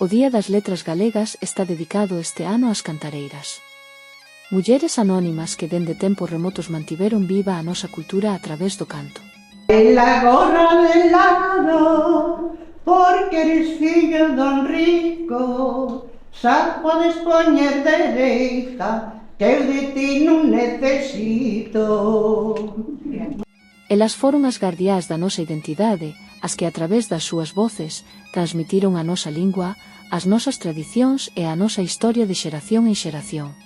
O Día das Letras Galegas está dedicado este ano ás cantareiras. Mulleres anónimas que dende tempos remotos mantiveron viva a nosa cultura a través do canto. En la gorra del lado, porque eres fillo don rico, xa podes poñer dereita, que eu de ti non necesito. Elas foron as gardiás da nosa identidade, as que a través das súas voces transmitiron a nosa lingua, as nosas tradicións e a nosa historia de xeración en xeración.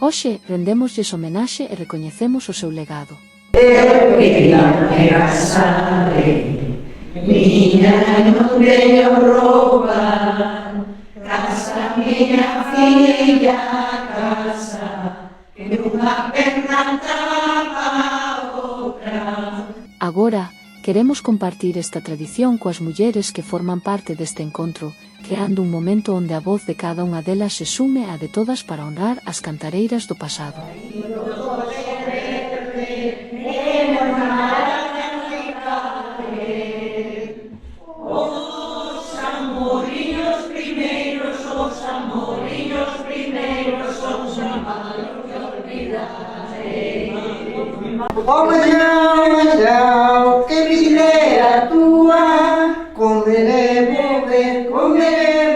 Hoxe rendémoslles homenaxe e recoñecemos o seu legado. Eu quería me casare, miña non teño roupa, casa miña filla, casa, que unha perna tapa outra. Agora, queremos compartir esta tradición coas mulleres que forman parte deste encontro, creando un momento onde a voz de cada unha delas se sume á de todas para honrar as cantareiras do pasado. Ollao, que visilera túa, comeré volver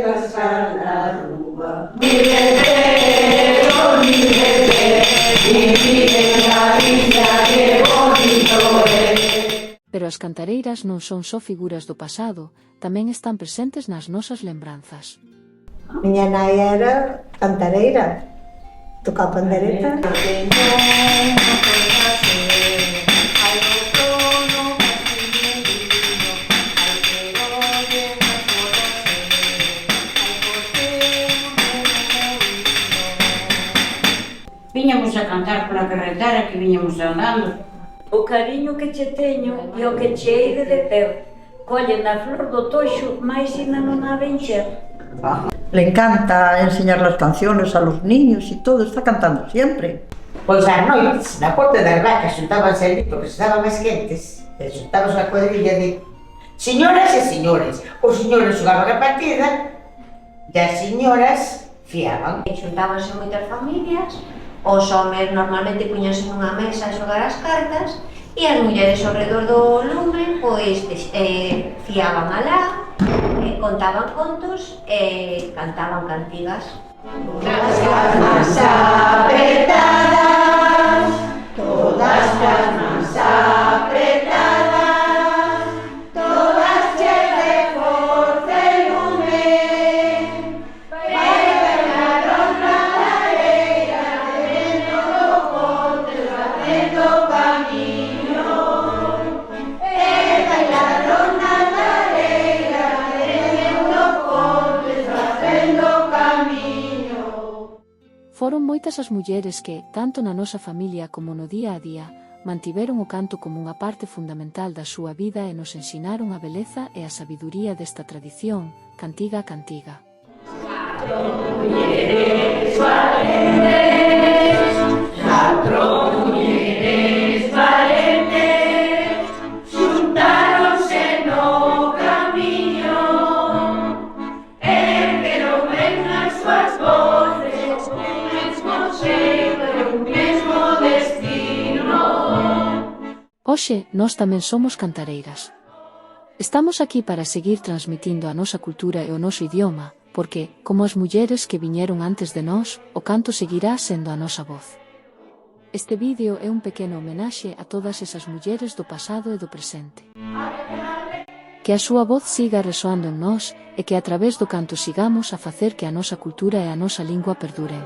da sala rúa. Mi bebero, mi Galicia, que bonito é. Pero as cantareiras non son só figuras do pasado, tamén están presentes nas nosas lembranzas. Miña nai era cantareira, tocaba pandereta. Viñamos a cantar pola carretera que viñamos andando. O cariño que che teño e o que che hei de ter. Colle na flor do toxo, máis ainda non a vencher. Le encanta enseñar las canciones a los niños y todo, está cantando siempre. Pois ás noites, na Porta das Vacas, xuntábanse ali, porque estaban máis quentes, e xuntábanse a cuadrilla de señoras e señores. Os señores xogaban a partida e as señoras fiaban. Xuntábanse moitas familias, os homes normalmente puñanse nunha mesa a xogar as cartas e as mulleres ao redor do lume pois fiaban alá, contaban contos e cantaban cantigas. Las camas apretadas, todas camas apretadas, todas cheas de forza e lume, vai la ronda da areia, dentro do ponte, facendo camiño, vai la ronda da areia, dentro do ponte, facendo camiño. Foron moitas as mulleres que, tanto na nosa familia como no día a día, mantiveron o canto como unha parte fundamental da súa vida e nos ensinaron a beleza e a sabiduría desta tradición, cantiga a cantiga. Mulleres valentes, mulleres valentes, xuntáronse no camiño, ergueron ben as súas voces, un mesmo xeito e un mesmo destino. Hoxe, nós tamén somos cantareiras. Estamos aquí para seguir transmitindo a nosa cultura e o noso idioma, porque, como as mulleres que viñeron antes de nós, o canto seguirá sendo a nosa voz. Este vídeo é un pequeno homenaxe a todas esas mulleres do pasado e do presente. Que a súa voz siga resoando en nós e que a través do canto sigamos a facer que a nosa cultura e a nosa lingua perduren.